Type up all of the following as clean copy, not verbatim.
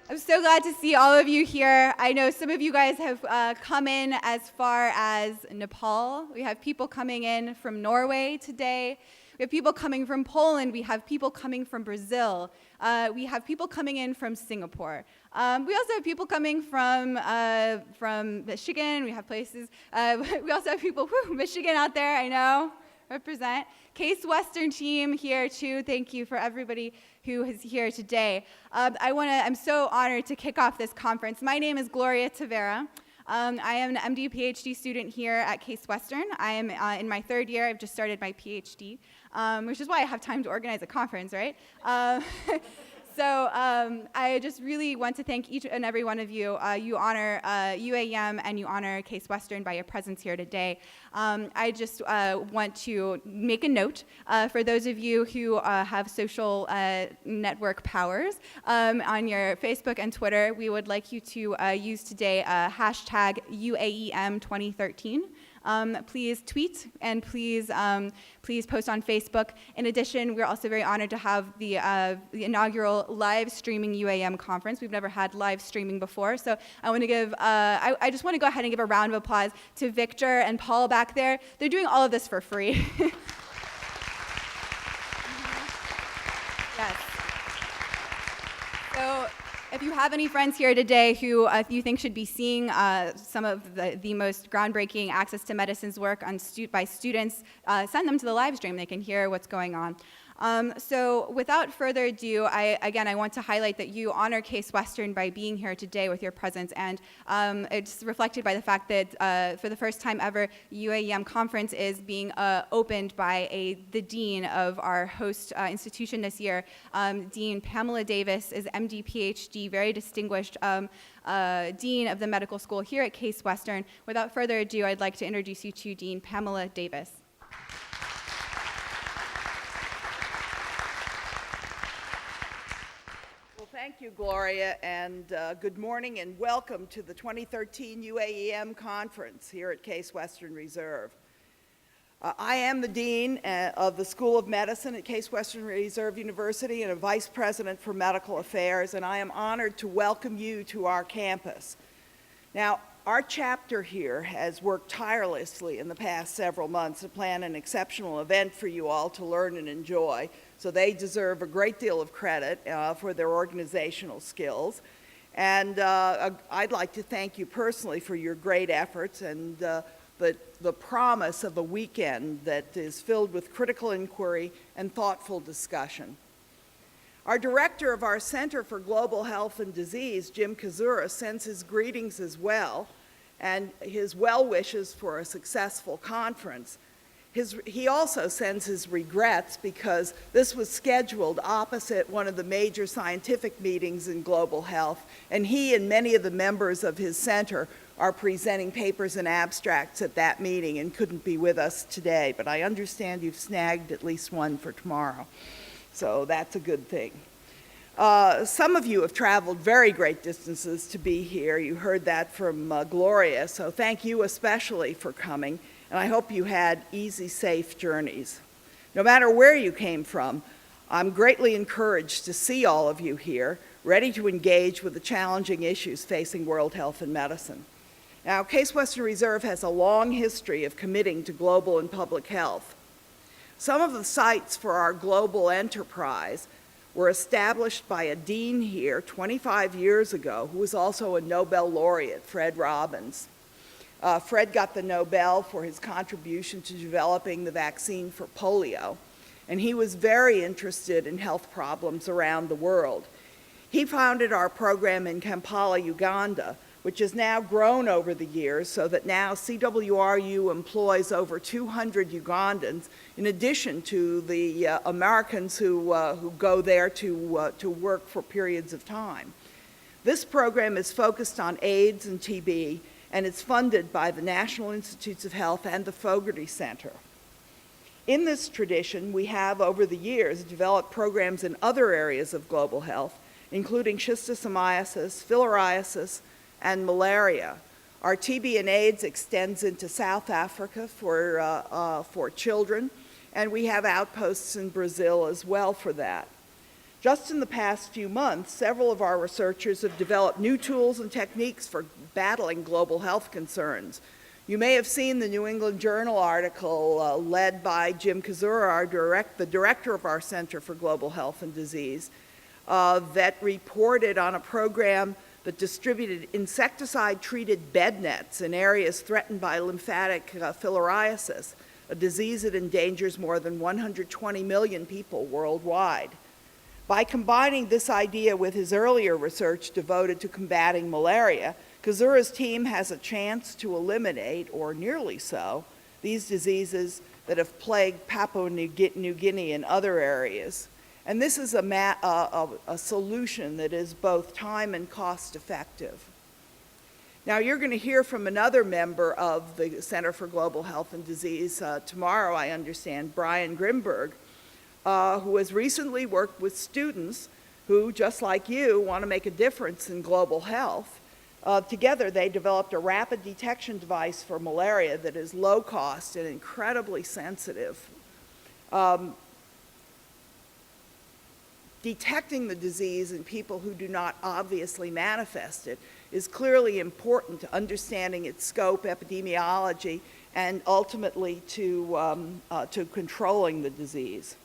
I'm so glad to see all of you here. I know some of you guys have come in as far as Nepal. We have people coming in from Norway today. We have people coming from Poland. We have people coming from Brazil. We have people coming in from Singapore. We also have people coming from Michigan. We have places. We also have people, Michigan out there, I know, represent. Case Western team here too. Thank you for everybody who is here today. I'm so honored to kick off this conference. My name is Gloria Tavera. I am an MD PhD student here at Case Western. I am in my third year. I've just started my PhD, which is why I have time to organize a conference, right? So I just really want to thank each and every one of you. You honor UAEM and you honor Case Western by your presence here today. I just want to make a note for those of you who have social network powers on your Facebook and Twitter. We would like you to use today hashtag UAEM 2013. Please tweet and please post on Facebook. In addition, we're also very honored to have the inaugural live streaming UAM conference. We've never had live streaming before, so I want to give. I just want to go ahead and give a round of applause to Victor and Paul back there. They're doing all of this for free. Yes. So, if you have any friends here today who you think should be seeing some of the most groundbreaking access to medicines work by students, send them to the live stream. They can hear what's going on. So without further ado, I want to highlight that you honor Case Western by being here today with your presence, and it's reflected by the fact that for the first time ever, UAEM conference is being opened by the dean of our host institution this year. Dean Pamela Davis is MD PhD, very distinguished dean of the medical school here at Case Western. Without further ado, I'd like to introduce you to Dean Pamela Davis. Thank you, Gloria, and good morning and welcome to the 2013 UAEM conference here at Case Western Reserve. I am the Dean of the School of Medicine at Case Western Reserve University and a Vice President for Medical Affairs, and I am honored to welcome you to our campus. Now, our chapter here has worked tirelessly in the past several months to plan an exceptional event for you all to learn and enjoy. So they deserve a great deal of credit for their organizational skills. And I'd like to thank you personally for your great efforts and the promise of a weekend that is filled with critical inquiry and thoughtful discussion. Our director of our Center for Global Health and Disease, Jim Kazura, sends his greetings as well and his well wishes for a successful conference. He also sends his regrets because this was scheduled opposite one of the major scientific meetings in global health, and he and many of the members of his center are presenting papers and abstracts at that meeting and couldn't be with us today, but I understand you've snagged at least one for tomorrow, so that's a good thing. Some of you have traveled very great distances to be here. You heard that from Gloria, so thank you especially for coming. And I hope you had easy, safe journeys. No matter where you came from, I'm greatly encouraged to see all of you here, ready to engage with the challenging issues facing world health and medicine. Now, Case Western Reserve has a long history of committing to global and public health. Some of the sites for our global enterprise were established by a dean here 25 years ago, who was also a Nobel laureate, Fred Robbins. Fred got the Nobel for his contribution to developing the vaccine for polio, and he was very interested in health problems around the world. He founded our program in Kampala, Uganda, which has now grown over the years so that now CWRU employs over 200 Ugandans, in addition to the Americans who go there to work for periods of time. This program is focused on AIDS and TB, and it's funded by the National Institutes of Health and the Fogarty Center. In this tradition, we have, over the years, developed programs in other areas of global health, including schistosomiasis, filariasis, and malaria. Our TB and AIDS extends into South Africa for children, and we have outposts in Brazil as well for that. Just in the past few months, several of our researchers have developed new tools and techniques for battling global health concerns. You may have seen the New England Journal article led by Jim Kazura, the director of our Center for Global Health and Disease, that reported on a program that distributed insecticide-treated bed nets in areas threatened by lymphatic filariasis, a disease that endangers more than 120 million people worldwide. By combining this idea with his earlier research devoted to combating malaria, Kazura's team has a chance to eliminate, or nearly so, these diseases that have plagued Papua New Guinea and other areas. And this is a solution that is both time and cost effective. Now, you're going to hear from another member of the Center for Global Health and Disease tomorrow, I understand, Brian Grimberg, who has recently worked with students who, just like you, want to make a difference in global health. Together, they developed a rapid detection device for malaria that is low cost and incredibly sensitive. Detecting the disease in people who do not obviously manifest it is clearly important to understanding its scope, epidemiology, and ultimately to controlling the disease.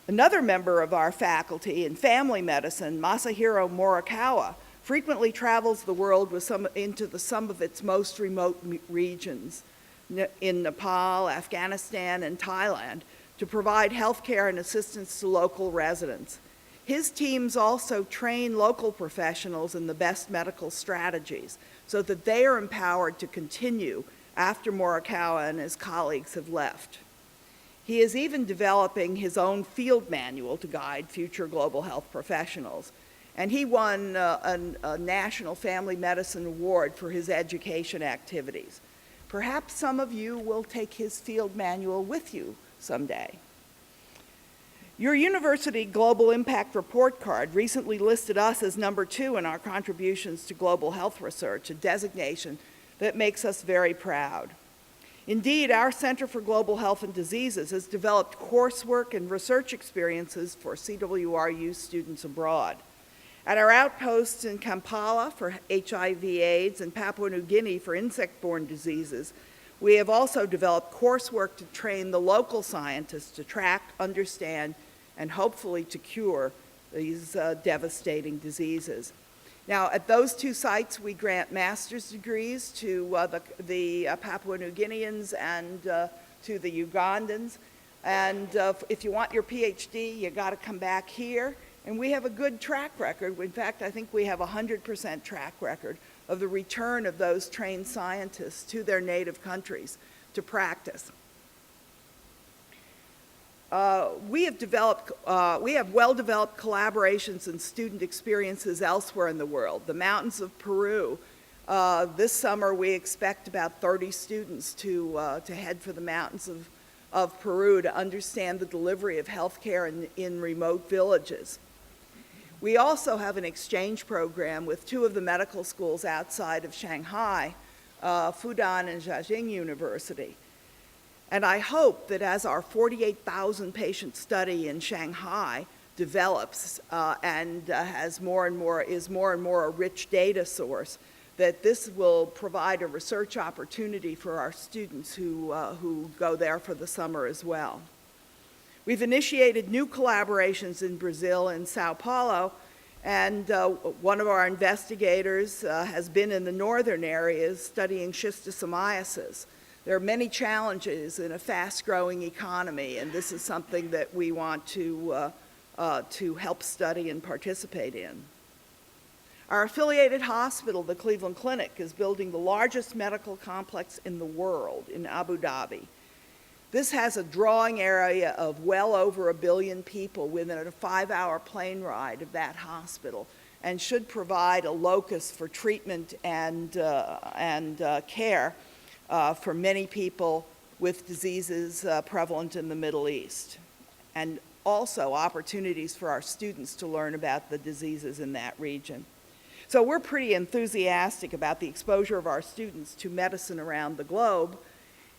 Another member of our faculty in family medicine, Masahiro Morikawa, frequently travels the world into some of its most remote regions in Nepal, Afghanistan, and Thailand to provide health care and assistance to local residents. His teams also train local professionals in the best medical strategies so that they are empowered to continue after Morikawa and his colleagues have left. He is even developing his own field manual to guide future global health professionals. And he won a National Family Medicine Award for his education activities. Perhaps some of you will take his field manual with you someday. Your university Global Impact Report Card recently listed us as number 2 in our contributions to global health research, a designation that makes us very proud. Indeed, our Center for Global Health and Diseases has developed coursework and research experiences for CWRU students abroad. At our outposts in Kampala for HIV/AIDS and Papua New Guinea for insect-borne diseases, we have also developed coursework to train the local scientists to track, understand, and hopefully to cure these devastating diseases. Now, at those 2 sites, we grant master's degrees to the Papua New Guineans and to the Ugandans. And if you want your PhD, you got to come back here. And we have a good track record. In fact, I think we have a 100% track record of the return of those trained scientists to their native countries to practice. We have well-developed collaborations and student experiences elsewhere in the world. The mountains of Peru. This summer, we expect about 30 students to head for the mountains of Peru to understand the delivery of healthcare in remote villages. We also have an exchange program with 2 of the medical schools outside of Shanghai, Fudan and Jiaxing University. And I hope that as our 48,000 patient study in Shanghai develops and is more and more a rich data source, that this will provide a research opportunity for our students who go there for the summer as well. We've initiated new collaborations in Brazil and Sao Paulo, and one of our investigators has been in the northern areas studying schistosomiasis. There are many challenges in a fast-growing economy, and this is something that we want to help study and participate in. Our affiliated hospital, the Cleveland Clinic, is building the largest medical complex in the world in Abu Dhabi. This has a drawing area of well over 1 billion people within a 5-hour plane ride of that hospital, and should provide a locus for treatment and care for many people with diseases prevalent in the Middle East, and also opportunities for our students to learn about the diseases in that region. So we're pretty enthusiastic about the exposure of our students to medicine around the globe,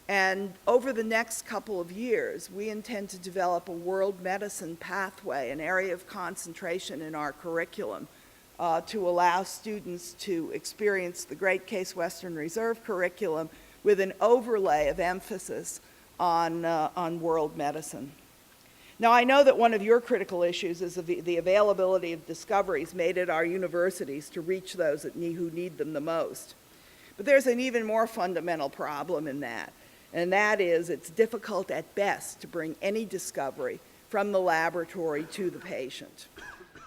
And over the next couple of years, we intend to develop a world medicine pathway, an area of concentration in our curriculum, to allow students to experience the great Case Western Reserve curriculum with an overlay of emphasis on world medicine. Now, I know that one of your critical issues is the availability of discoveries made at our universities to reach those who need them the most. But there's an even more fundamental problem in that, and that is it's difficult at best to bring any discovery from the laboratory to the patient.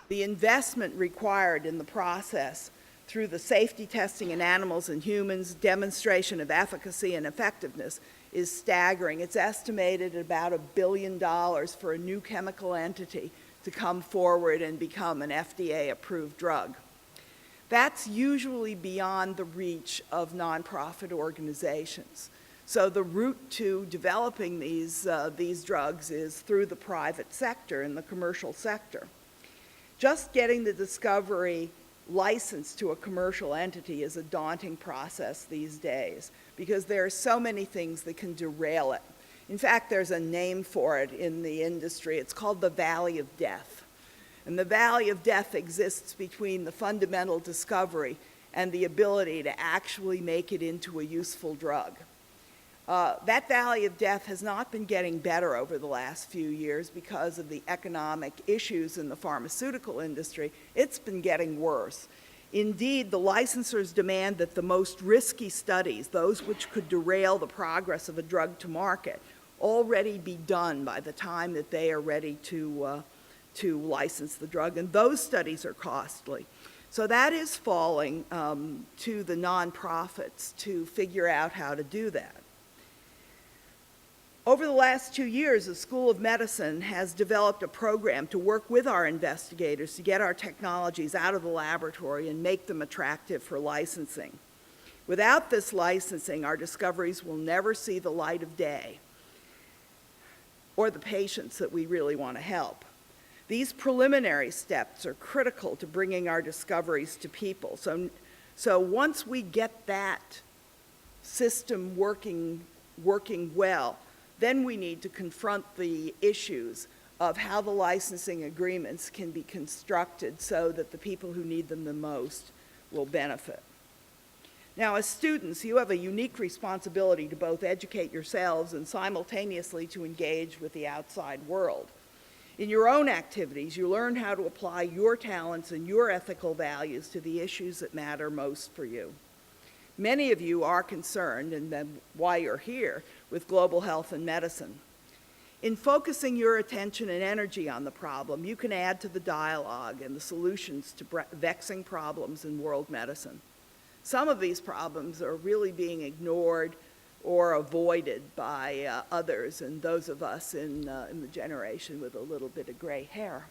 The investment required in the process through the safety testing in animals and humans, demonstration of efficacy and effectiveness is staggering. It's estimated at about $1 billion for a new chemical entity to come forward and become an FDA-approved drug. That's usually beyond the reach of nonprofit organizations. So the route to developing these drugs is through the private sector and the commercial sector. Just getting the discovery licensed to a commercial entity is a daunting process these days because there are so many things that can derail it. In fact, there's a name for it in the industry. It's called the Valley of Death. And the Valley of Death exists between the fundamental discovery and the ability to actually make it into a useful drug. That Valley of Death has not been getting better over the last few years because of the economic issues in the pharmaceutical industry. It's been getting worse. Indeed, the licensors demand that the most risky studies, those which could derail the progress of a drug to market, already be done by the time that they are ready to license the drug, and those studies are costly. So that is falling to the nonprofits to figure out how to do that. Over the last 2 years, the School of Medicine has developed a program to work with our investigators to get our technologies out of the laboratory and make them attractive for licensing. Without this licensing, our discoveries will never see the light of day or the patients that we really want to help. These preliminary steps are critical to bringing our discoveries to people. So once we get that system working well, then we need to confront the issues of how the licensing agreements can be constructed so that the people who need them the most will benefit. Now, as students, you have a unique responsibility to both educate yourselves and simultaneously to engage with the outside world. In your own activities, you learn how to apply your talents and your ethical values to the issues that matter most for you. Many of you are concerned, and then why you're here, with global health and medicine. In focusing your attention and energy on the problem, you can add to the dialogue and the solutions to vexing problems in world medicine. Some of these problems are really being ignored or avoided by others and those of us in the generation with a little bit of gray hair.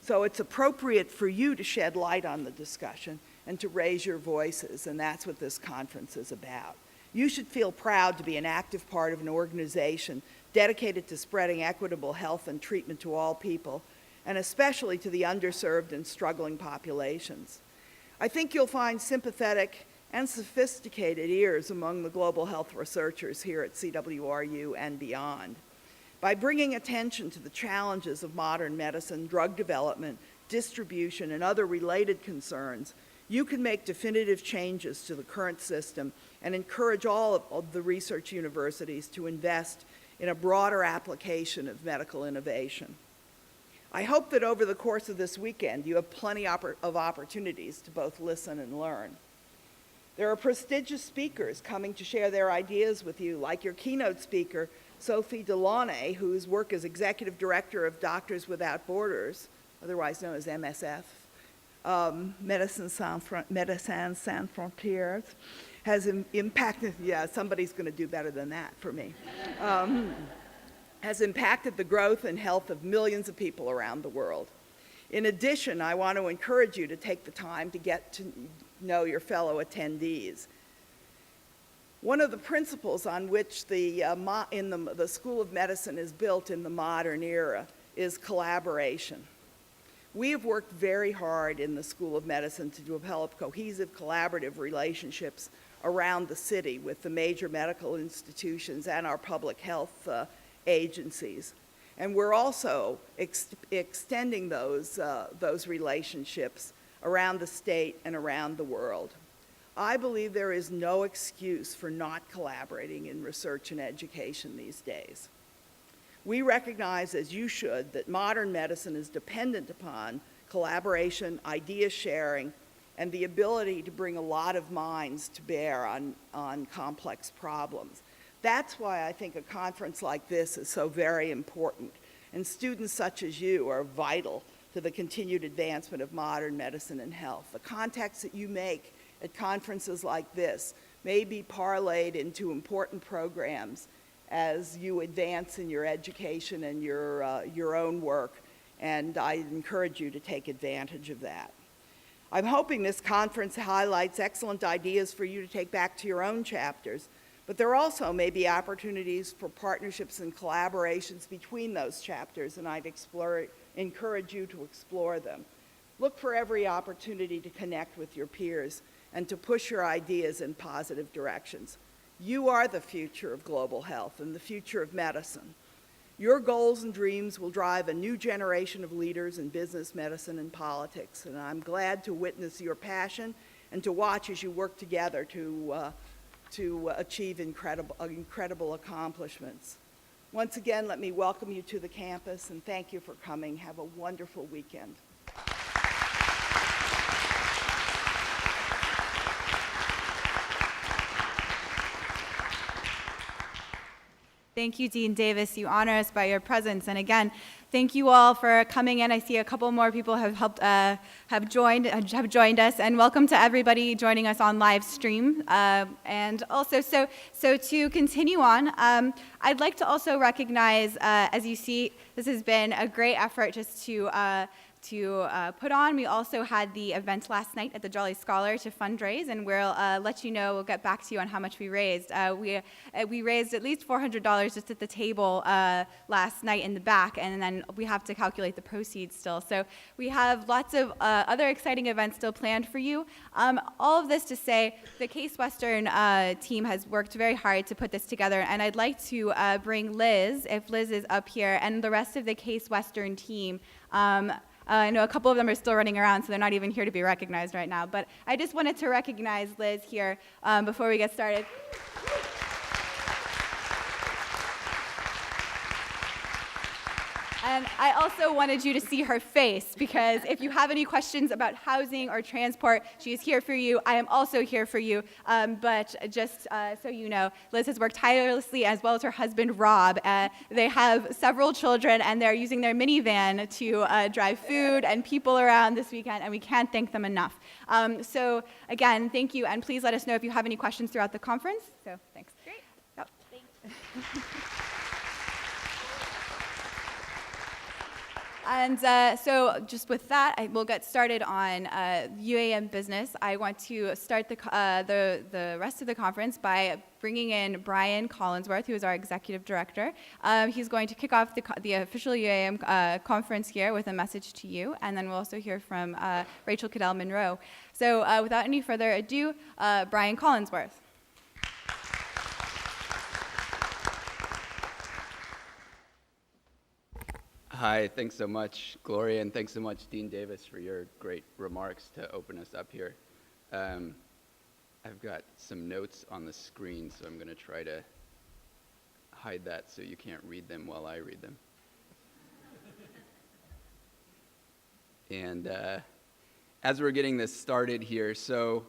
So it's appropriate for you to shed light on the discussion and to raise your voices, and that's what this conference is about. You should feel proud to be an active part of an organization dedicated to spreading equitable health and treatment to all people, and especially to the underserved and struggling populations. I think you'll find sympathetic and sophisticated ears among the global health researchers here at CWRU and beyond. By bringing attention to the challenges of modern medicine, drug development, distribution, and other related concerns, you can make definitive changes to the current system and encourage all of the research universities to invest in a broader application of medical innovation. I hope that over the course of this weekend, you have plenty of opportunities to both listen and learn. There are prestigious speakers coming to share their ideas with you, like your keynote speaker, Sophie Delaunay, whose work as Executive Director of Doctors Without Borders, otherwise known as MSF, Médecins Sans Frontières, has impacted, yeah, somebody's going to do better than that for me, has impacted the growth and health of millions of people around the world. In addition, I want to encourage you to take the time to get to know your fellow attendees. One of the principles on which the School of Medicine is built in the modern era is collaboration. We have worked very hard in the School of Medicine to develop cohesive, collaborative relationships around the city with the major medical institutions and our public health agencies. And we're also extending those relationships around the state and around the world. I believe there is no excuse for not collaborating in research and education these days. We recognize, as you should, that modern medicine is dependent upon collaboration, idea sharing, and the ability to bring a lot of minds to bear on complex problems. That's why I think a conference like this is so very important, and students such as you are vital to the continued advancement of modern medicine and health. The contacts that you make at conferences like this may be parlayed into important programs as you advance in your education and your own work, and I encourage you to take advantage of that. I'm hoping this conference highlights excellent ideas for you to take back to your own chapters, but there also may be opportunities for partnerships and collaborations between those chapters, and I'd encourage you to explore them. Look for every opportunity to connect with your peers and to push your ideas in positive directions. You are the future of global health and the future of medicine. Your goals and dreams will drive a new generation of leaders in business, medicine, and politics, and I'm glad to witness your passion and to watch as you work together to achieve incredible accomplishments. Once again, let me welcome you to the campus and thank you for coming. Have a wonderful weekend. Thank you, Dean Davis. You honor us by your presence. And again, thank you all for coming in. I see a couple more people have joined us. And welcome to everybody joining us on live stream. And also, so to continue on, I'd like to also recognize, as you see, this has been a great effort just to put on. We also had the event last night at the Jolly Scholar to fundraise, and we'll let you know, we'll get back to you on how much we raised. We raised at least $400 just at the table last night in the back, and then we have to calculate the proceeds still. So we have lots of other exciting events still planned for you. All of this to say, the Case Western team has worked very hard to put this together, and I'd like to bring Liz, if Liz is up here, and the rest of the Case Western team. I know a couple of them are still running around, so they're not even here to be recognized right now. But I just wanted to recognize Liz here before we get started. And I also wanted you to see her face, because if you have any questions about housing or transport, she is here for you. I am also here for you. But just so you know, Liz has worked tirelessly, as well as her husband, Rob. They have several children, and they're using their minivan to drive food and people around this weekend, and we can't thank them enough. So again, thank you, and please let us know if you have any questions throughout the conference. So thanks. Great. Oh. Thanks. And so just with that, we'll get started on UAEM business. I want to start the rest of the conference by bringing in Brian Collinsworth, who is our executive director. He's going to kick off the official UAEM conference here with a message to you, and then we'll also hear from Rachel Kiddell-Monroe. So without any further ado, Brian Collinsworth. Hi, thanks so much, Gloria, and thanks so much, Dean Davis, for your great remarks to open us up here. I've got some notes on the screen, so I'm going to try to hide that so you can't read them while I read them. And as we're getting this started here, so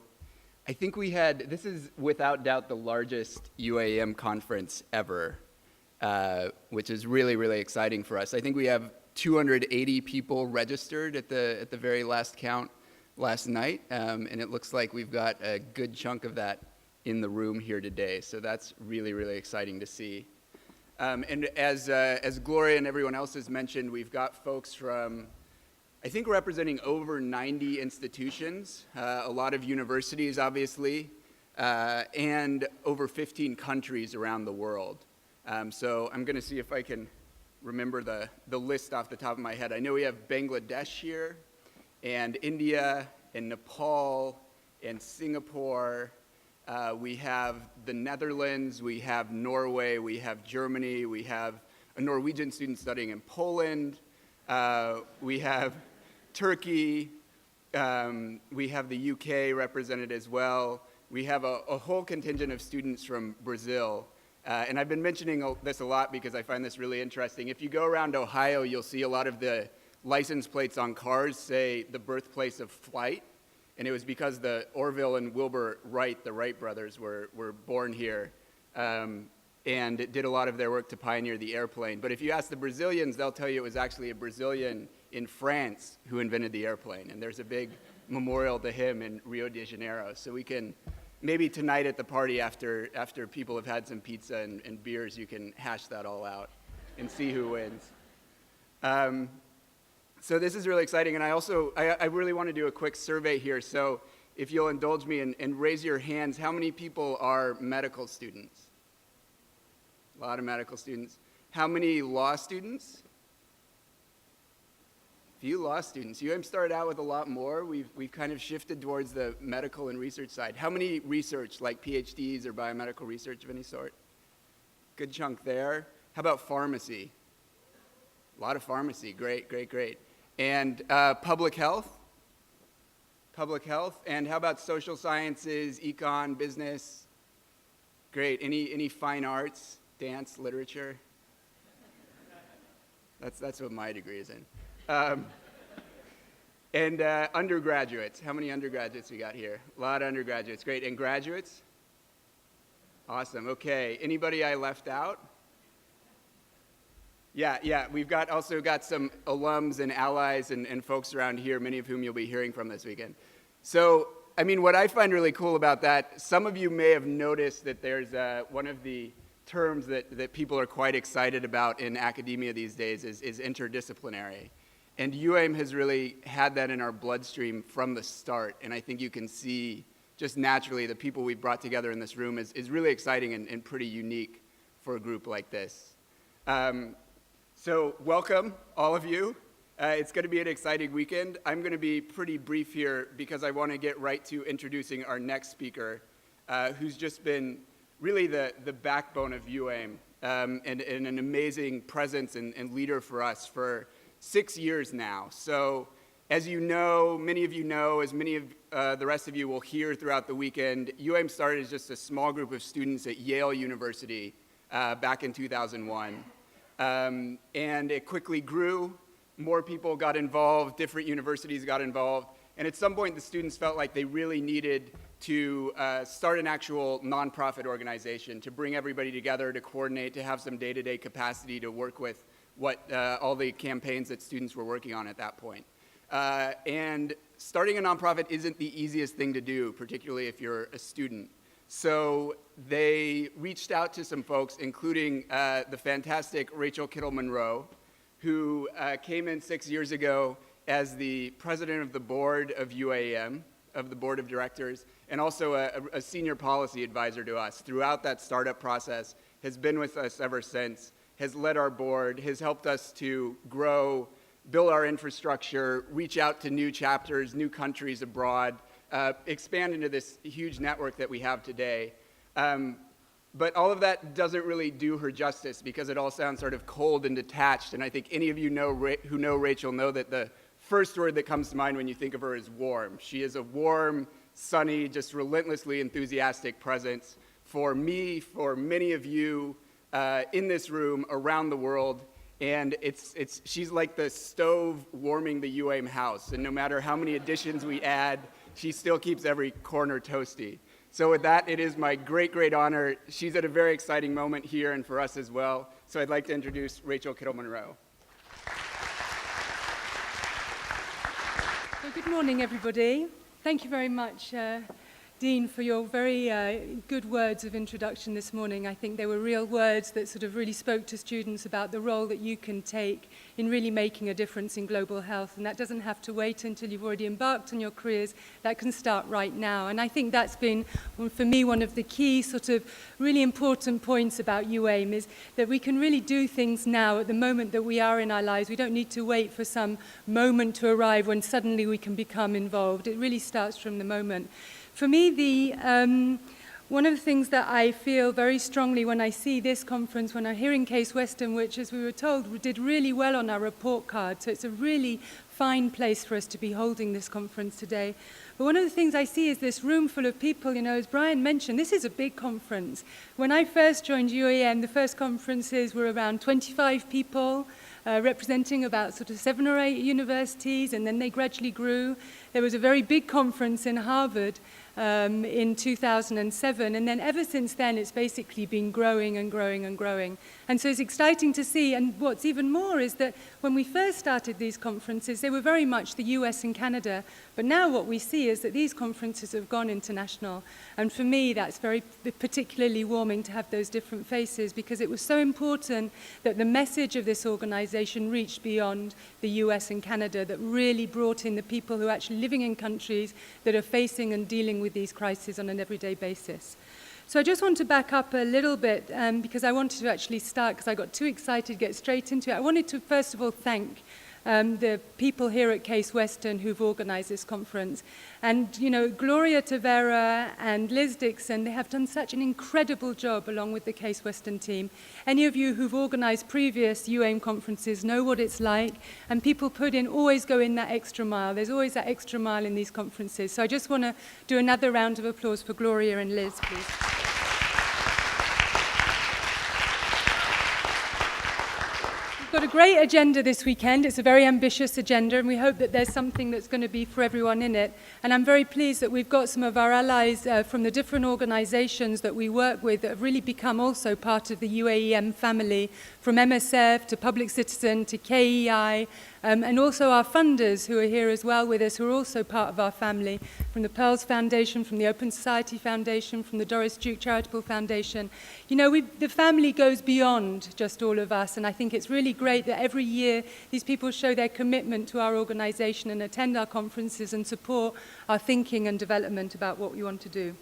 I think this is without doubt the largest UAEM conference ever. Which is really, really exciting for us. I think we have 280 people registered at the very last count last night, and it looks like we've got a good chunk of that in the room here today. So that's really, really exciting to see. And as Gloria and everyone else has mentioned, we've got folks from, I think, representing over 90 institutions, a lot of universities, obviously, and over 15 countries around the world. So I'm going to see if I can remember the list off the top of my head. I know we have Bangladesh here, and India, and Nepal, and Singapore, We have the Netherlands, we have Norway, we have Germany, we have a Norwegian student studying in Poland, we have Turkey, we have the UK represented as well. We have a whole contingent of students from Brazil. And I've been mentioning this a lot because I find this really interesting. If you go around Ohio, you'll see a lot of the license plates on cars say the birthplace of flight. And it was because the Orville and Wilbur Wright, the Wright brothers, were born here. And did a lot of their work to pioneer the airplane. But if you ask the Brazilians, they'll tell you it was actually a Brazilian in France who invented the airplane. And there's a big memorial to him in Rio de Janeiro. So we can, maybe tonight at the party after people have had some pizza and beers, you can hash that all out and see who wins. So this is really exciting, and I really want to do a quick survey here. So if you'll indulge me and raise your hands, how many people are medical students? A lot of medical students. How many law students? Few law students. UAM started out with a lot more. We've kind of shifted towards the medical and research side. How many research, like PhDs or biomedical research of any sort? Good chunk there. How about pharmacy? A lot of pharmacy. Great, great, great. And public health? Public health. And how about social sciences, econ, business? Great. Any fine arts, dance, literature? That's what my degree is in. And undergraduates. How many undergraduates we got here? A lot of undergraduates. Great. And graduates? Awesome. Okay. Anybody I left out? Yeah. We've also got some alums and allies and folks around here, many of whom you'll be hearing from this weekend. So, I mean, what I find really cool about that, some of you may have noticed that there's one of the terms that people are quite excited about in academia these days is interdisciplinary. And UAM has really had that in our bloodstream from the start. And I think you can see just naturally the people we've brought together in this room is really exciting and pretty unique for a group like this. So welcome, all of you. It's going to be an exciting weekend. I'm going to be pretty brief here because I want to get right to introducing our next speaker, who's just been really the backbone of UAM and an amazing presence and leader for us for 6 years now. So as you know, many of you know, as many of the rest of you will hear throughout the weekend, UAM started as just a small group of students at Yale University back in 2001. And it quickly grew. More people got involved, different universities got involved, and at some point the students felt like they really needed to start an actual nonprofit organization to bring everybody together, to coordinate, to have some day-to-day capacity to work with what all the campaigns that students were working on at that point. And starting a nonprofit isn't the easiest thing to do, particularly if you're a student. So they reached out to some folks, including the fantastic Rachel Kiddell-Monroe, who came in 6 years ago as the president of the board of UAM, of the board of directors, and also a senior policy advisor to us throughout that startup process, has been with us ever since, has led our board, has helped us to grow, build our infrastructure, reach out to new chapters, new countries abroad, expand into this huge network that we have today. But all of that doesn't really do her justice because it all sounds sort of cold and detached, and I think any of you who know Rachel know that the first word that comes to mind when you think of her is warm. She is a warm, sunny, just relentlessly enthusiastic presence for me, for many of you in this room, around the world, and she's like the stove warming the UAM house, and no matter how many additions we add, she still keeps every corner toasty. So with that, it is my great, great honor. She's at a very exciting moment here and for us as well. So I'd like to introduce Rachel Kiddell-Monroe. Well, good morning, everybody. Thank you very much, Dean, for your very good words of introduction this morning. I think they were real words that sort of really spoke to students about the role that you can take in really making a difference in global health. And that doesn't have to wait until you've already embarked on your careers. That can start right now. And I think that's been, for me, one of the key sort of really important points about UAM is that we can really do things now at the moment that we are in our lives. We don't need to wait for some moment to arrive when suddenly we can become involved. It really starts from the moment. For me, one of the things that I feel very strongly when I see this conference, when I'm hearing Case Western, which, as we were told, we did really well on our report card, so it's a really fine place for us to be holding this conference today. But one of the things I see is this room full of people, you know, as Brian mentioned, this is a big conference. When I first joined UAEM, the first conferences were around 25 people, representing about sort of 7 or 8 universities, and then they gradually grew. There was a very big conference in Harvard in 2007, and then ever since then it's basically been growing and growing and growing. And so it's exciting to see, and what's even more is that when we first started these conferences, they were very much the US and Canada, but now what we see is that these conferences have gone international. And for me, that's very particularly warming to have those different faces, because it was so important that the message of this organization reached beyond the US and Canada, that really brought in the people who are actually living in countries that are facing and dealing with these crises on an everyday basis. So I just want to back up a little bit because I wanted to actually start, because I got too excited to get straight into it. I wanted to first of all thank the people here at Case Western who've organized this conference. And, you know, Gloria Tavera and Liz Dixon, they have done such an incredible job along with the Case Western team. Any of you who've organized previous UAEM conferences know what it's like, and people always go in that extra mile. There's always that extra mile in these conferences. So I just want to do another round of applause for Gloria and Liz, please. We've got a great agenda this weekend. It's a very ambitious agenda, and we hope that there's something that's going to be for everyone in it. And I'm very pleased that we've got some of our allies from the different organizations that we work with that have really become also part of the UAEM family, from MSF to Public Citizen to KEI, and also our funders who are here as well with us, who are also part of our family, from the Pearls Foundation, from the Open Society Foundation, from the Doris Duke Charitable Foundation. You know, the family goes beyond just all of us, and I think it's really great that every year these people show their commitment to our organization and attend our conferences and support our thinking and development about what we want to do.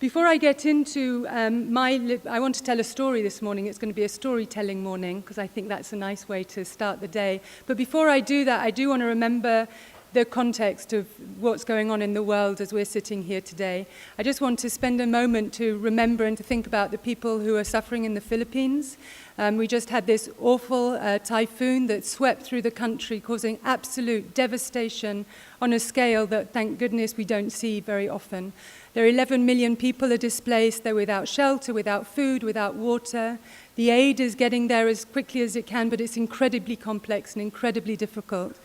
Before I get into I want to tell a story this morning. It's going to be a storytelling morning, because I think that's a nice way to start the day. But before I do that, I do want to remember the context of what's going on in the world as we're sitting here today. I just want to spend a moment to remember and to think about the people who are suffering in the Philippines. We just had this awful typhoon that swept through the country, causing absolute devastation on a scale that, thank goodness, we don't see very often. There are 11 million people are displaced. They're without shelter, without food, without water. The aid is getting there as quickly as it can, but it's incredibly complex and incredibly difficult.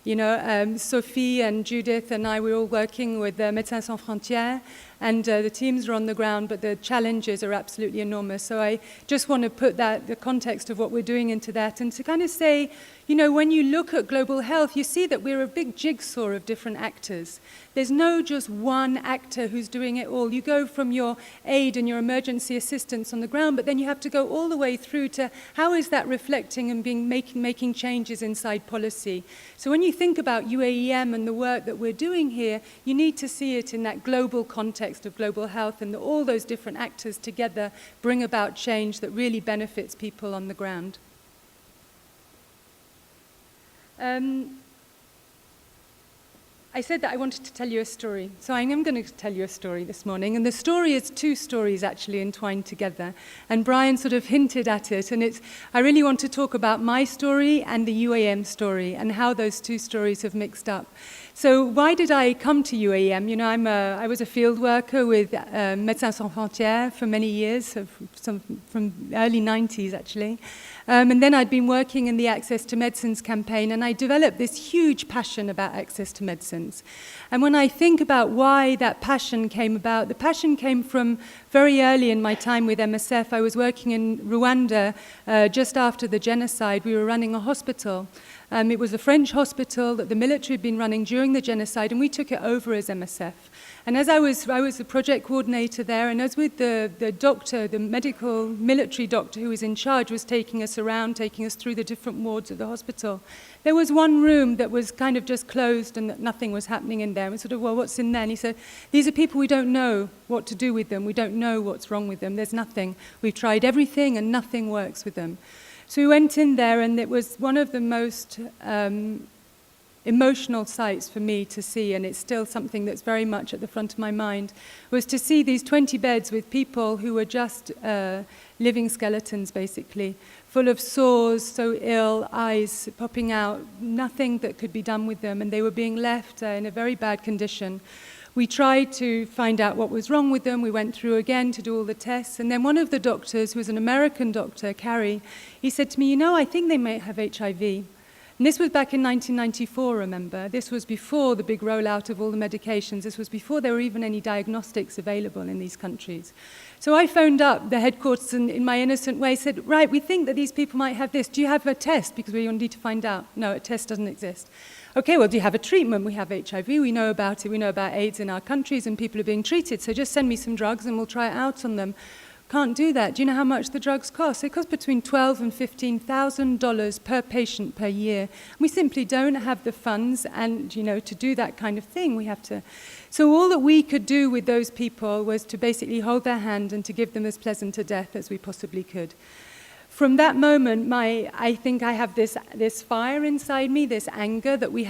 You know, Sophie and Judith and I, we're all working with Médecins Sans Frontières, and the teams are on the ground, but the challenges are absolutely enormous. So I just want to put the context of what we're doing into that, and to kind of say, you know, when you look at global health, you see that we're a big jigsaw of different actors. There's no just one actor who's doing it all. You go from your aid and your emergency assistance on the ground, but then you have to go all the way through to how is that reflecting and making changes inside policy. So when you think about UAEM and the work that we're doing here, you need to see it in that global context of global health, and all those different actors together bring about change that really benefits people on the ground. I said that I wanted to tell you a story, so I am going to tell you a story this morning, and the story is 2 stories actually entwined together, and Brian sort of hinted at it, and I really want to talk about my story and the UAM story and how those 2 stories have mixed up. So why did I come to UAM? You know, I was a field worker with Médecins Sans Frontières for many years, from early 90s actually. And then I'd been working in the Access to Medicines campaign, and I developed this huge passion about access to medicines. And when I think about why that passion came about, the passion came from very early in my time with MSF. I was working in Rwanda just after the genocide. We were running a hospital. It was a French hospital that the military had been running during the genocide, and we took it over as MSF. And as I was the project coordinator there, and as with the doctor, the medical military doctor who was in charge was taking us around, taking us through the different wards of the hospital, there was one room that was kind of just closed and that nothing was happening in there. And we sort of, well, what's in there? And he said, these are people, we don't know what to do with them. We don't know what's wrong with them. There's nothing. We've tried everything and nothing works with them. So we went in there, and it was one of the most emotional sights for me to see, and it's still something that's very much at the front of my mind, was to see these 20 beds with people who were just living skeletons, basically, full of sores, so ill, eyes popping out, nothing that could be done with them, and they were being left in a very bad condition. We tried to find out what was wrong with them. We went through again to do all the tests. And then one of the doctors, who was an American doctor, Carrie, he said to me, you know, I think they may have HIV. And this was back in 1994, remember? This was before the big rollout of all the medications. This was before there were even any diagnostics available in these countries. So I phoned up the headquarters and, in my innocent way, said, right, we think that these people might have this. Do you have a test? Because we need to find out. No, a test doesn't exist. Okay, well, do you have a treatment? We have HIV, we know about it, we know about AIDS in our countries, and people are being treated, so just send me some drugs and we'll try it out on them. Can't do that. Do you know how much the drugs cost? They cost between $12,000 and $15,000 per patient per year. We simply don't have the funds, and to do that kind of thing, we have to. So all that we could do with those people was to basically hold their hand and to give them as pleasant a death as we possibly could. From that moment, I think I have this fire inside me, this anger that we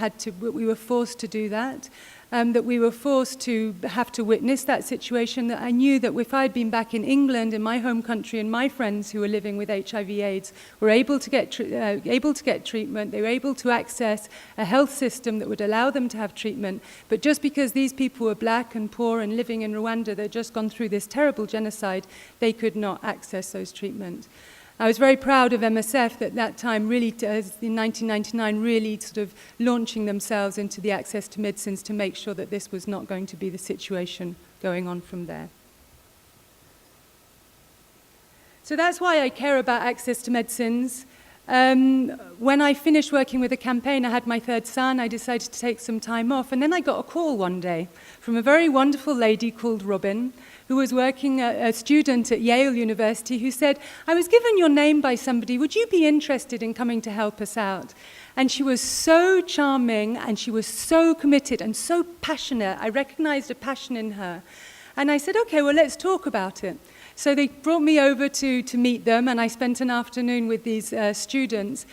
were forced to do that. That we were forced to have to witness that situation, that I knew that if I'd been back in England, in my home country, and my friends who were living with HIV/AIDS were able to get treatment, they were able to access a health system that would allow them to have treatment, but just because these people were black and poor and living in Rwanda, they'd just gone through this terrible genocide, they could not access those treatments. I was very proud of MSF at that time, really, in 1999, really sort of launching themselves into the access to medicines to make sure that this was not going to be the situation going on from there. So that's why I care about access to medicines. When I finished working with the campaign, I had my third son, I decided to take some time off, and then I got a call one day from a very wonderful lady called Robin, who was working, a student at Yale University, who said, I was given your name by somebody, would you be interested in coming to help us out? And she was so charming, and she was so committed and so passionate. I recognized a passion in her. And I said, okay, well, let's talk about it. So they brought me over to meet them, and I spent an afternoon with these students,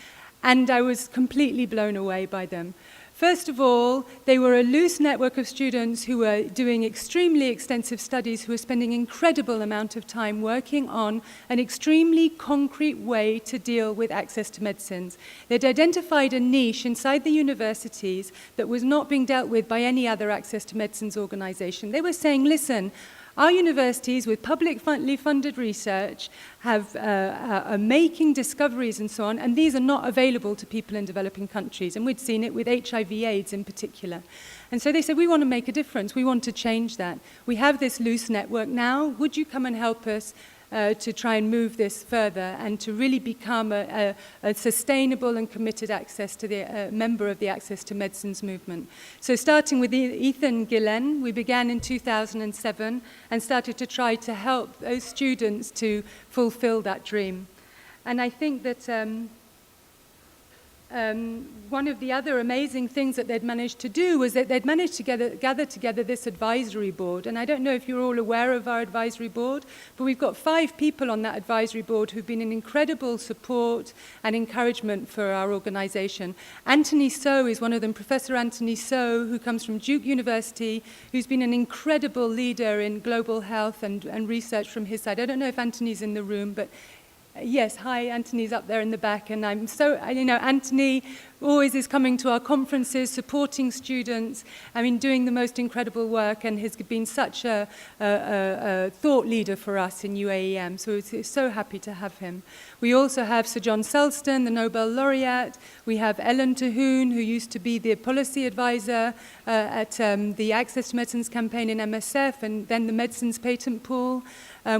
and I was completely blown away by them. First of all, they were a loose network of students who were doing extremely extensive studies, who were spending an incredible amount of time working on an extremely concrete way to deal with access to medicines. They'd identified a niche inside the universities that was not being dealt with by any other access to medicines organization. They were saying, listen, our universities, with publicly funded research, are making discoveries and so on, and these are not available to people in developing countries. And we'd seen it with HIV/AIDS in particular. And so they said, we want to make a difference. We want to change that. We have this loose network now. Would you come and help us to try and move this further and to really become a sustainable and committed access to the member of the Access to Medicines movement? So starting with Ethan Gillen, we began in 2007 and started to try to help those students to fulfill that dream. And I think that one of the other amazing things that they'd managed to do was that they'd managed to gather together this advisory board. And I don't know if you're all aware of our advisory board, but we've got 5 people on that advisory board who've been an incredible support and encouragement for our organization. Anthony So is one of them, Professor Anthony So, who comes from Duke University, who's been an incredible leader in global health and research from his side. I don't know if Anthony's in the room, but yes, hi, Anthony's up there in the back, and I'm so, Anthony always is coming to our conferences, supporting students, doing the most incredible work, and has been such a thought leader for us in UAEM, so we're so happy to have him. We also have Sir John Sulston, the Nobel laureate. We have Ellen Terhune, who used to be the policy advisor at the Access to Medicines campaign in MSF, and then the Medicines Patent Pool.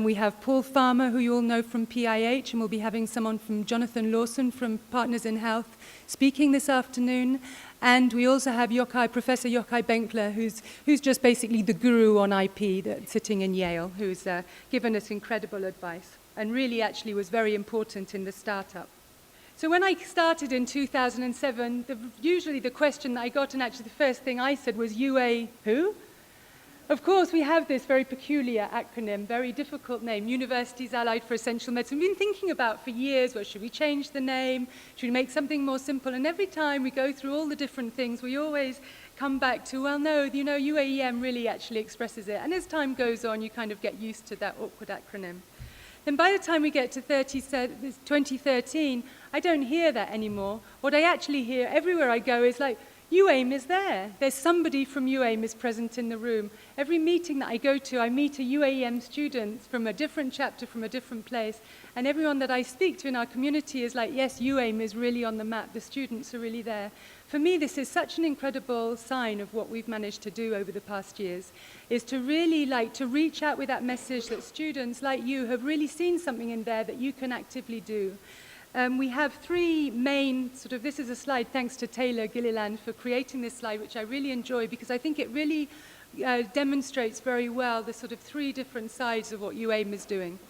We have Paul Farmer, who you all know from PIH, and we'll be having someone from Jonathan Lawson from Partners in Health speaking this afternoon. And we also have Professor Yochai Benkler, who's just basically the guru on IP that's sitting in Yale, who's given us incredible advice and really actually was very important in the startup. So when I started in 2007, usually the question that I got, and actually the first thing I said was, UA who? Of course, we have this very peculiar acronym, very difficult name, Universities Allied for Essential Medicine. We've been thinking about for years, well, should we change the name? Should we make something more simple? And every time we go through all the different things, we always come back to, well, no, you know, UAEM really actually expresses it. And as time goes on, you kind of get used to that awkward acronym. Then by the time we get to 2013, I don't hear that anymore. What I actually hear everywhere I go is like, UAEM is there. There's somebody from UAEM is present in the room. Every meeting that I go to, I meet a UAEM student from a different chapter, from a different place. And everyone that I speak to in our community is like, yes, UAEM is really on the map. The students are really there. For me, this is such an incredible sign of what we've managed to do over the past years, is to really to reach out with that message that students like you have really seen something in there that you can actively do. We have three main, this is a slide thanks to Taylor Gilliland for creating this slide, which I really enjoy because I think it really demonstrates very well the three different sides of what UAEM is doing.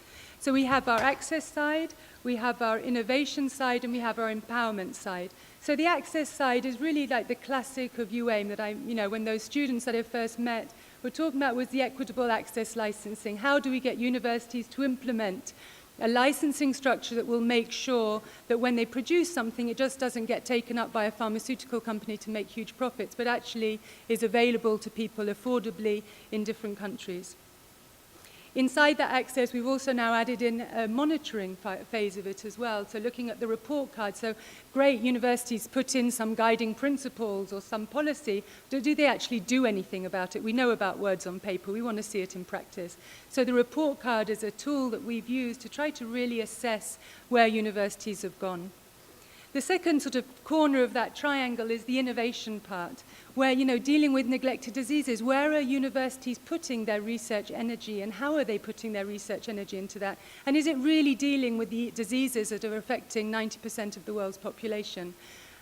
So we have our access side, we have our innovation side, and we have our empowerment side. So the access side is really like the classic of UAEM that when those students that I first met were talking about was the equitable access licensing. How do we get universities to implement a licensing structure that will make sure that when they produce something, it just doesn't get taken up by a pharmaceutical company to make huge profits, but actually is available to people affordably in different countries. Inside that access, we've also now added in a monitoring phase of it as well. So looking at the report card. So great, universities put in some guiding principles or some policy. Do they actually do anything about it? We know about words on paper. We want to see it in practice. So the report card is a tool that we've used to try to really assess where universities have gone. The second corner of that triangle is the innovation part, where, dealing with neglected diseases, where are universities putting their research energy and how are they putting their research energy into that? And is it really dealing with the diseases that are affecting 90% of the world's population?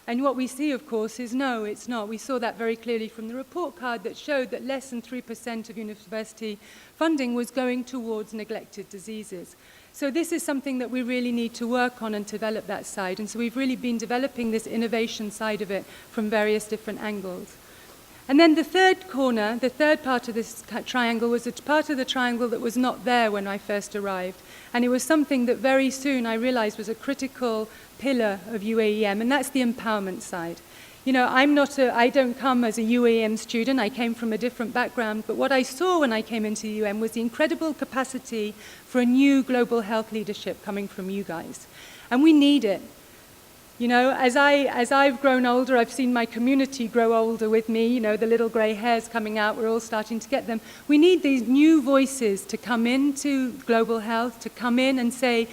And what we see, of course, is no, it's not. We saw that very clearly from the report card that showed that less than 3% of university funding was going towards neglected diseases. So this is something that we really need to work on and develop that side. And so we've really been developing this innovation side of it from various different angles. And then the third corner, the third part of this triangle was a part of the triangle that was not there when I first arrived. And it was something that very soon I realized was a critical pillar of UAEM, and that's the empowerment side. I don't come as a UAEM student. I came from a different background. But what I saw when I came into UAEM was the incredible capacity for a new global health leadership coming from you guys. And we need it. As I've grown older, I've seen my community grow older with me, the little grey hairs coming out, we're all starting to get them. We need these new voices to come into global health, to come in and say,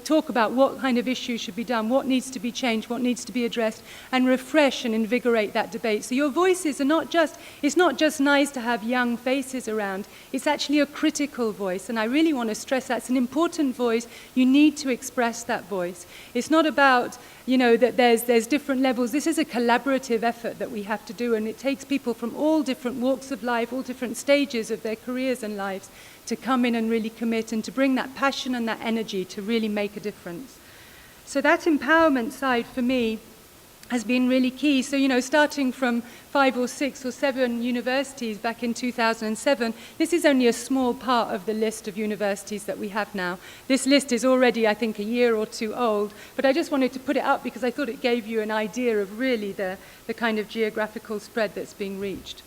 talk about what kind of issues should be done, what needs to be changed, what needs to be addressed, and refresh and invigorate that debate. So your voices are it's not just nice to have young faces around, it's actually a critical voice, and I really want to stress that's an important voice. You need to express that voice. It's not about that there's different levels. This is a collaborative effort that we have to do, and it takes people from all different walks of life, all different stages of their careers and lives to come in and really commit and to bring that passion and that energy to really make a difference. So that empowerment side for me has been really key. So, starting from 5 or 6 or 7 universities back in 2007, this is only a small part of the list of universities that we have now. This list is already, I think, a year or two old, but I just wanted to put it up because I thought it gave you an idea of really the kind of geographical spread that's being reached.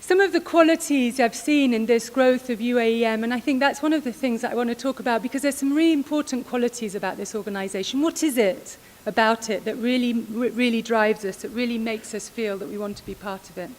Some of the qualities I've seen in this growth of UAEM, and I think that's one of the things that I want to talk about because there's some really important qualities about this organization. What is it about it that really drives us, that really makes us feel that we want to be part of it?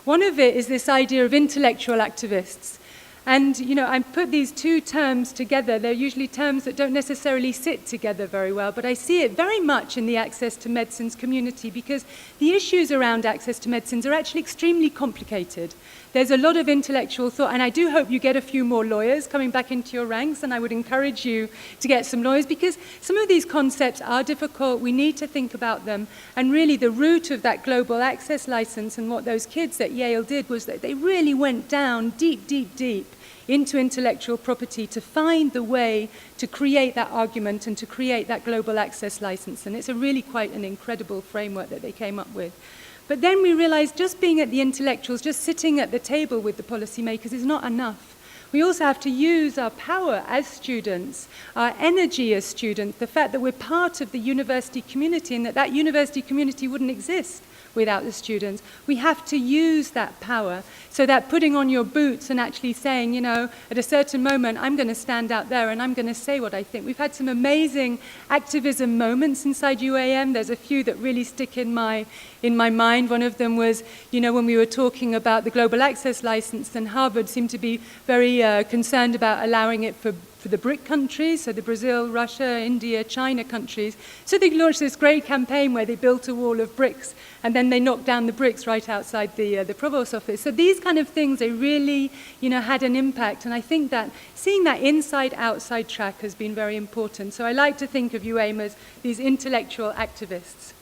One of it is this idea of intellectual activists. And, I put these two terms together. They're usually terms that don't necessarily sit together very well, but I see it very much in the access to medicines community because the issues around access to medicines are actually extremely complicated. There's a lot of intellectual thought, and I do hope you get a few more lawyers coming back into your ranks, and I would encourage you to get some lawyers because some of these concepts are difficult. We need to think about them, and really the root of that global access license and what those kids at Yale did was that they really went down deep, deep, deep into intellectual property to find the way to create that argument and to create that global access license. And it's a really quite an incredible framework that they came up with. But then we realized just being at the intellectuals, just sitting at the table with the policymakers is not enough. We also have to use our power as students, our energy as students, the fact that we're part of the university community and that that university community wouldn't exist without the students. We have to use that power so that putting on your boots and actually saying, you know, at a certain moment, I'm going to stand out there and I'm going to say what I think. We've had some amazing activism moments inside UAM. There's a few that really stick in my mind. One of them was, you know, when we were talking about the global access license, and Harvard seemed to be very concerned about allowing it for the BRIC countries, so the Brazil, Russia, India, China countries. So they launched this great campaign where they built a wall of bricks, and then they knocked down the bricks right outside the provost office. So these kind of things, they really, you know, had an impact. And I think that seeing that inside-outside track has been very important. So I like to think of UAEM as these intellectual activists.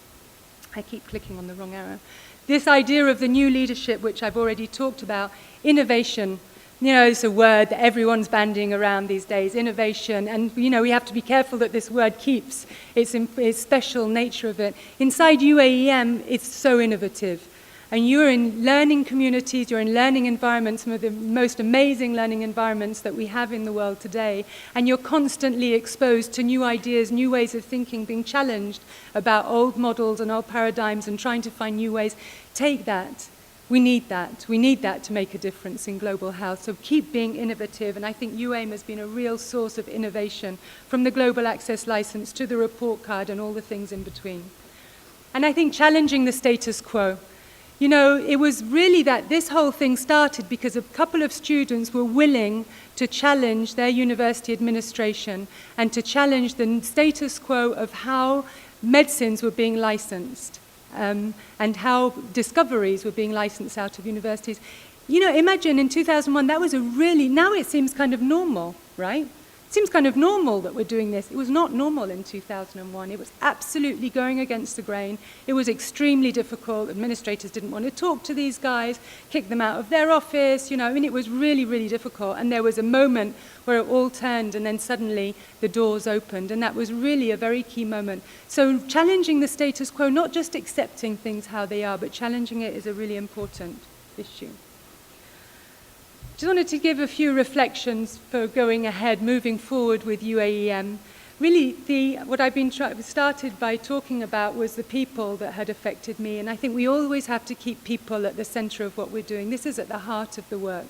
I keep clicking on the wrong arrow. This idea of the new leadership, which I've already talked about, innovation. You know, it's a word that everyone's bandying around these days, innovation. And, you know, we have to be careful that this word keeps its special nature of it. Inside UAEM, it's so innovative. And you're in learning communities, you're in learning environments, some of the most amazing learning environments that we have in the world today. And you're constantly exposed to new ideas, new ways of thinking, being challenged about old models and old paradigms and trying to find new ways. Take that. We need that. We need that to make a difference in global health. So keep being innovative. And I think UAEM has been a real source of innovation, from the global access license to the report card and all the things in between. And I think challenging the status quo. You know, it was really that this whole thing started because a couple of students were willing to challenge their university administration and to challenge the status quo of how medicines were being licensed. And how discoveries were being licensed out of universities. You know, imagine in 2001, that was a really, now it seems kind of normal, right? It seems kind of normal that we're doing this. It was not normal in 2001. It was absolutely going against the grain. It was extremely difficult. Administrators didn't want to talk to these guys, kick them out of their office. You know, I mean, it was really, really difficult. And there was a moment where it all turned and then suddenly the doors opened. And that was really a very key moment. So challenging the status quo, not just accepting things how they are, but challenging it is a really important issue. Just wanted to give a few reflections for going ahead, moving forward with UAEM. Really, what I've been started by talking about was the people that had affected me, and I think we always have to keep people at the center of what we're doing. This is at the heart of the work,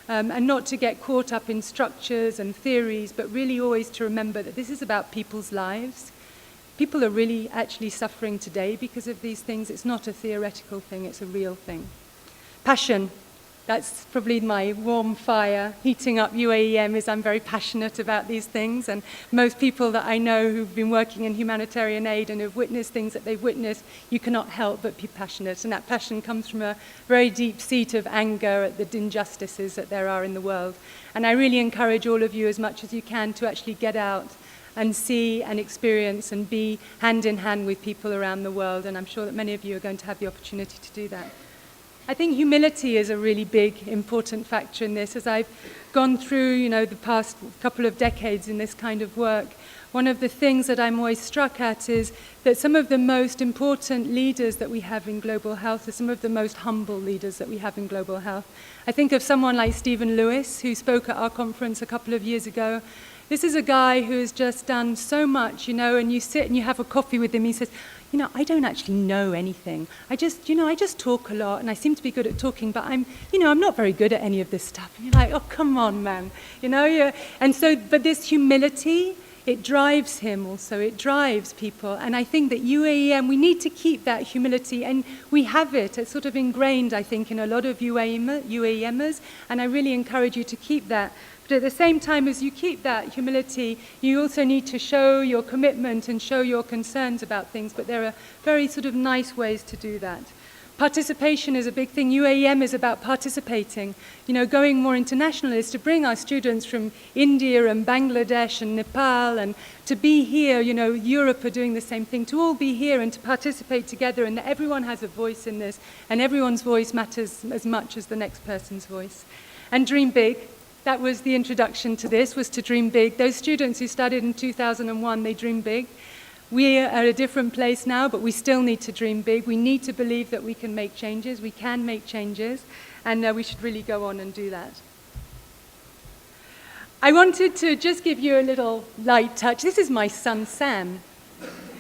and not to get caught up in structures and theories, but really always to remember that this is about people's lives. People are really actually suffering today because of these things. It's not a theoretical thing, it's a real thing. Passion. That's probably my warm fire heating up UAEM, is I'm very passionate about these things, and most people that I know who've been working in humanitarian aid and have witnessed things that they've witnessed, you cannot help but be passionate, and that passion comes from a very deep seat of anger at the injustices that there are in the world. And I really encourage all of you as much as you can to actually get out and see and experience and be hand in hand with people around the world, and I'm sure that many of you are going to have the opportunity to do that. I think humility is a really big, important factor in this. As I've gone through, you know, the past couple of decades in this kind of work, one of the things that I'm always struck at is that some of the most important leaders that we have in global health are some of the most humble leaders that we have in global health. I think of someone like Stephen Lewis, who spoke at our conference a couple of years ago. This is a guy who has just done so much, you know, and you sit and you have a coffee with him. He says, you know, I don't actually know anything. I just talk a lot, and I seem to be good at talking, but I'm not very good at any of this stuff. And you're like, oh, come on, man. You know, yeah. And so, but this humility, it drives him also. It drives people. And I think that UAEM, we need to keep that humility, and we have it. It's sort of ingrained, I think, in a lot of UAEMers, and I really encourage you to keep that. But at the same time as you keep that humility, you also need to show your commitment and show your concerns about things, but there are very sort of nice ways to do that. Participation is a big thing. UAEM is about participating. You know, going more international is to bring our students from India and Bangladesh and Nepal, and to be here. You know, Europe are doing the same thing, to all be here and to participate together, and that everyone has a voice in this, and everyone's voice matters as much as the next person's voice. And dream big. That was the introduction to this, was to dream big. Those students who started in 2001, they dream big. We are at a different place now, but we still need to dream big. We need to believe that we can make changes, we can make changes, and we should really go on and do that. I wanted to just give you a little light touch. This is my son, Sam.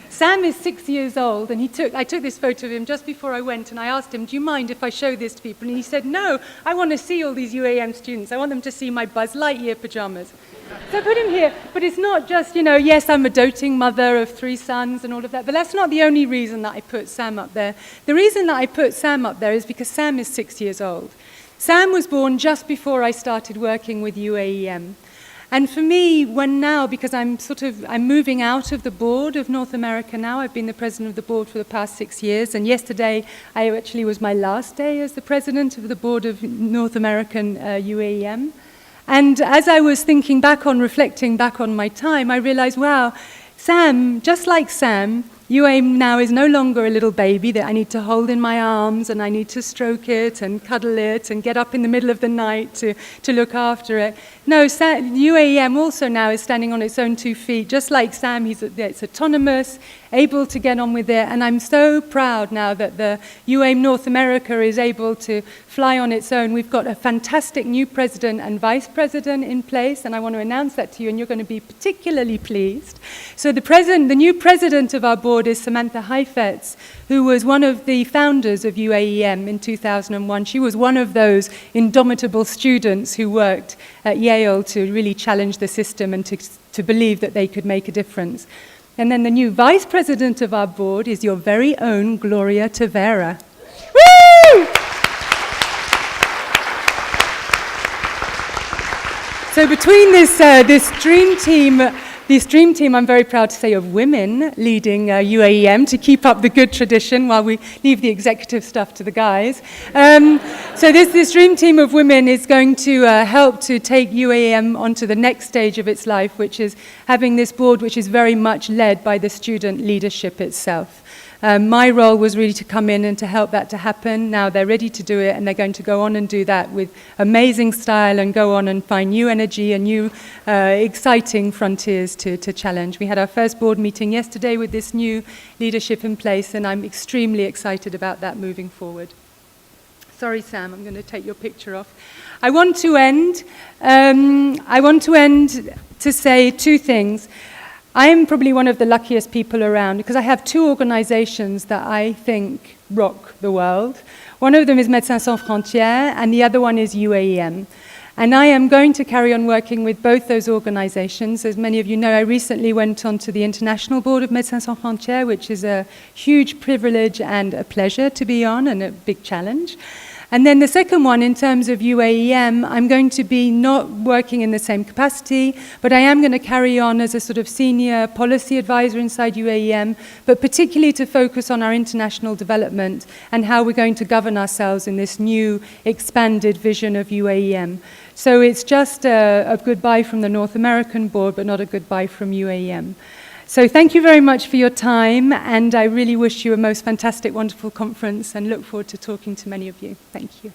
Sam is 6 years old, and I took this photo of him just before I went, and I asked him, do you mind if I show this to people? And he said, no, I want to see all these UAM students. I want them to see my Buzz Lightyear pajamas. So I put him here, but it's not just, yes, I'm a doting mother of 3 sons and all of that, but that's not the only reason that I put Sam up there. The reason that I put Sam up there is because Sam is 6 years old. Sam was born just before I started working with UAEM. And for me, because I'm moving out of the board of North America now. I've been the president of the board for the past 6 years, and yesterday I actually was my last day as the president of the board of North American UAEM. And as I was reflecting back on my time, I realized, wow, Sam, just like Sam, UAEM now is no longer a little baby that I need to hold in my arms, and I need to stroke it and cuddle it and get up in the middle of the night to look after it. No, UAEM also now is standing on its own 2 feet. Just like Sam, it's autonomous, able to get on with it. And I'm so proud now that the UAEM North America is able to fly on its own. We've got a fantastic new president and vice president in place, and I want to announce that to you, and you're going to be particularly pleased. So the new president of our board is Samantha Heifetz, who was one of the founders of UAEM in 2001. She was one of those indomitable students who worked at Yale to really challenge the system and to believe that they could make a difference. And then the new vice president of our board is your very own Gloria Tavera. Woo! So between this dream team, I'm very proud to say, of women leading UAEM to keep up the good tradition while we leave the executive stuff to the guys. So this dream team of women is going to help to take UAEM onto the next stage of its life, which is having this board which is very much led by the student leadership itself. My role was really to come in and to help that to happen. Now they're ready to do it, and they're going to go on and do that with amazing style and go on and find new energy and new exciting frontiers to challenge. We had our first board meeting yesterday with this new leadership in place, and I'm extremely excited about that moving forward. Sorry, Sam, I'm going to take your picture off. I want to end to say 2 things. I am probably one of the luckiest people around because I have 2 organizations that I think rock the world. One of them is Médecins Sans Frontières, and the other one is UAEM. And I am going to carry on working with both those organizations. As many of you know, I recently went on to the International Board of Médecins Sans Frontières, which is a huge privilege and a pleasure to be on, and a big challenge. And then the second one, in terms of UAEM, I'm going to be not working in the same capacity, but I am going to carry on as a sort of senior policy advisor inside UAEM, but particularly to focus on our international development and how we're going to govern ourselves in this new expanded vision of UAEM. So it's just a goodbye from the North American board, but not a goodbye from UAEM. So thank you very much for your time, and I really wish you a most fantastic, wonderful conference and look forward to talking to many of you. Thank you.